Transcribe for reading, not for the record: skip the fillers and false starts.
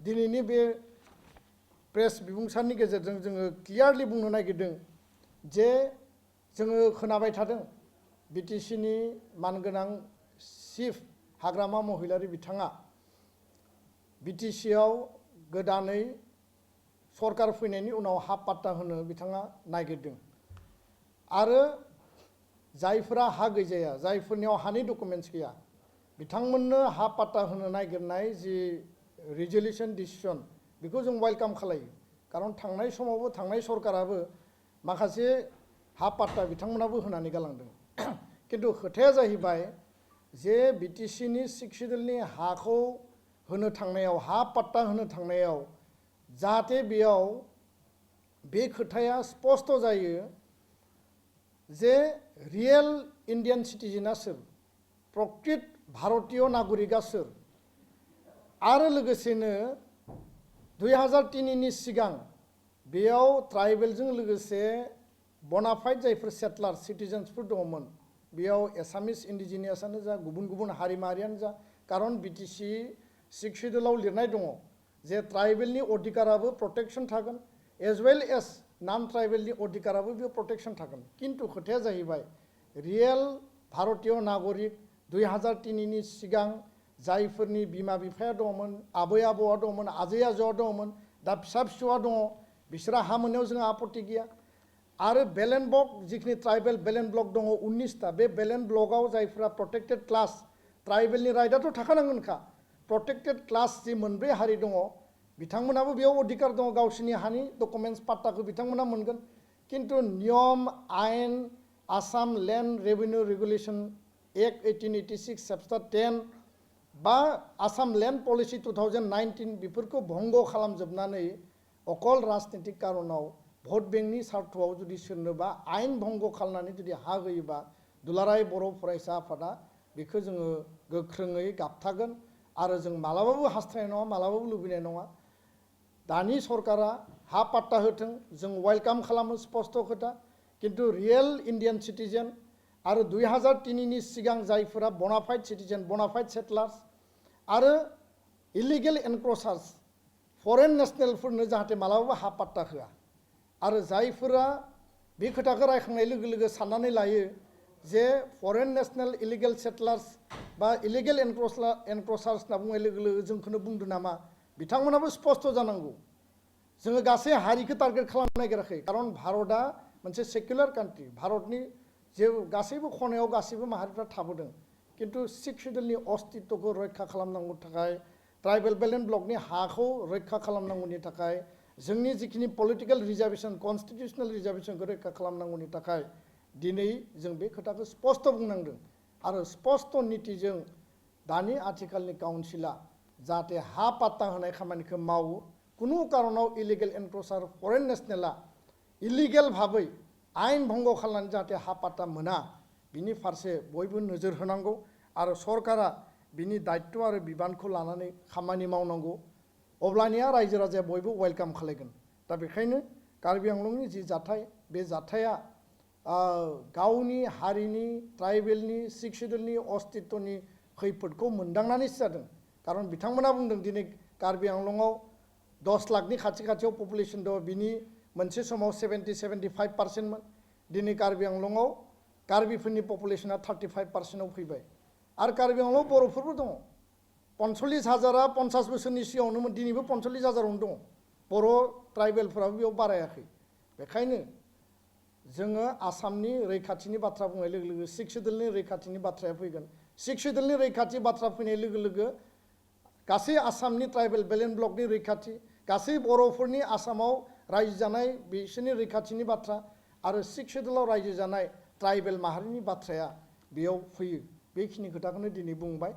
दिनैनि बे प्रेस बिबुंसारनि गेजेरजों जोङो क्लियारलि बुंनो नागिरदों जे जोङो खोनाबाय थादों बिटिसिनि मानगोनां चिफ हाग्रामा महिलारि बिथाङा बिटिसिआव गोदानै सरकार फैनायनि उनाव हा पाट्टा होनो बिथाङा नागिरदों आरो जायफोरा हा गैजाया जायफोरनियाव हानि डकुमेन्ट्स गैया बिथांमोननो हा पाट्टा होनो नागिरनाय जि रिजोल्यूशन डिसिजन बेखौ जों वेलकाम खालायो खारन थांनाय समावबो थांनाय सरकाराबो माखासे हा पाट्टा बिथांमोनाबो होनानै गालांदों किन्तु खोथाया जाहैबाय जे बिटिसिनि 6 शेड्यूलनि हाखौ होनो थांनायाव हा पाट्टा होनो थांनायाव जाहाथे बेयाव बे खोथाया स्पष्ट जायो जे रियेल इंडियन सिटिजेना सोर प्रकृत भारतीय नागरिका सोर आरो लोगोसेनो 2003 नि सिगां बेयाव ट्राइबेलजों लोगोसे बनाफाइड जायफोर सेटलार सिटिजेन्सफोर दङमोन बेयाव एसामिस इन्डिजिनियासआनो जा गुबुन गुबुन हारि माहारियानो जा खारन बिटिसि 6 शेड्यूलाव लिरनाय दङ जे ट्राइबेलनि अधिकाराबो प्रोटेक्शन थागोन एज वेल एज नन ट्राइबेलनि अधिकाराबो बेयाव प्रोटेक्शन थागोन किन्तु खोथाया जाहैबाय रियेल भारतीय नागरिक 2003 नि सिगां जायफोरनि बिमा बिफाया दङमोन आबै आबौआ दङमोन आजै आजौआ दङमोन दा फिसा फिसौआ दङ बिसोरा हा मोननायाव जोंहा आपत्ति गैया आरो बेलेन ब्लक जिखिनि ट्राइबेल बेलेन ब्लक दङ 19टा बे बेलेन ब्लकआव जायफोरा प्रोटेक्टेड क्लास ट्राइबेलनि राइटआथ' थाखानांगोनखा प्रोटेक्टेड क्लास जि मोनब्रै हारि दङ बिथांमोनाबो बेयाव अधिकार दङ गावसोरनि हानि डकुमेन्ट्स पाट्टाखौ बिथांमोना मोनगोन किन्तु नियम आयेन Assam land revenue regulation act 1886 chapter 10 बा आसाम लेन्ड पलिसि 2019 बेफोरखौ भंग खालामजोबनानै अकल राजनीतिक कारनाव भट बेंकनि सार्थआव जुदि सोरनोबा आयेन भंग खालामनानै जुदि हा होयोबा दुलाराय बर' फरायसा आफादा बेखौ जोङो गोख्रोङै गाबथागोन आरो जों मालाबाबो हास्थायनाय नङा मालाबाबो लुबैनाय नङा दानि सरकारा हा पाट्टा होथों जों वेलकाम खालामो स्पष्ट खोथा किन्तु रियेल इंडियन सिटिजेन आरो 2003 नि सिगां जायफोरा बनाफाइड सिटिजेन बनाफाइड सेटलार्स आरो इलिगेल एनक्रोचार्स फरेन नेशनेलफोरनो जाहाथे मालाबाबो हा पाट्टा होआ आरो जायफोरा बे खोथाखौ रायखांनाय लोगो लोगो साननानै लायो जे फरेन नेशनेल इलिगेल सेटलार्स बा इलिगेल एनक्रोचार्स होनना बुंनाय लोगो लोगो जोंखौनो बुंदों नामा बिथांमोनाबो स्पष्ट जानांगौ जोङो गासै हारिखौ टार्गेट खालामनो नागिराखै खारन भारतआ मोनसे सेक्युलार कान्ट्रि भारतनि जे गासैबो खनायाव गासैबो माहारिफ्रा थाबोदों किन्तु 6 शेड्यूलनि अस्तित्वखौ रैखा खालामनांगौ थाखाय ट्राइबेल बेलेन ब्लकनि हाखौ रैखा खालामनांगौनि थाखाय जोंनि जिखिनि पलिटिकल रिजार्वेशन कन्स्टिट्यूशनल रिजार्वेशनखौ रैखा खालामनांगौनि थाखाय दिनै जों बे खोथाखौ स्पष्ट बुंनांदों आरो स्पष्ट नीतिजों दानि आथिखालनि काउन्सिला जाहाथे हा पाट्टा होनाय खामानिखौ मावो कुनु कारनाव इलिगेल एनक्रोचार फरेन नेशनेला इलिगेल भाबै आयेन भंग खालामनानै जाहाथे हा पाट्टा मोना बिनि फारसे बयबो नोजोर होनांगौ आरो सरकारा बिनि दायित्व आरो बिबानखौ लानानै खामानि मावनांगौ अब्लानिया रायजो राजाया बयबो वेलकाम खालायगोन दा बेखायनो कार्बि आंलंनि जि जाथाय बे जाथाया गावनि हारिनि ट्राइबेलनि 6 शेड्यूलनि अस्तित्वनि खैफोदखौ मोनदांनानैसो जादों खारन बिथांमोना बुंदों दिनै कार्बि आंलंआव 10 लाखनि खाथियाव पपुलेशन दं बिनि मोनसे समाव 70-75% मोन दिनै कार्बि आंलंआव कार्बिफोरनि पपुलेशना 35% फैबाय आरो कार्बि आंलंआव बर'फोरबो दङ 45,000 50 बोसोरनि सिगाङावनो दिनैबो 45,000 दङ बर' ट्राइबेलफोराबो बेयाव बारायाखै बेखायनो जोङो आसामनि रैखाथिनि बाथ्रा बुंनाय लोगो लोगो 6 शेड्यूलनि रैखाथिनि बाथ्राया फैगोन 6 शेड्यूलनि रैखाथि बाथ्रा फैनाय लोगो लोगो गासै आसामनि ट्राइबेल बेलेन ब्लकनि रैखाथि गासै बर'फोरनि आसामाव रायजो जानाय बिसोरनि रैखाथिनि बाथ्रा आरो 6 शेड्यूलाव रायजो जानाय ट्राइबेल माहारिनि बाथ्राया बेयाव फैयो बेखिनि खोथाखौनो दिनै बुंबाय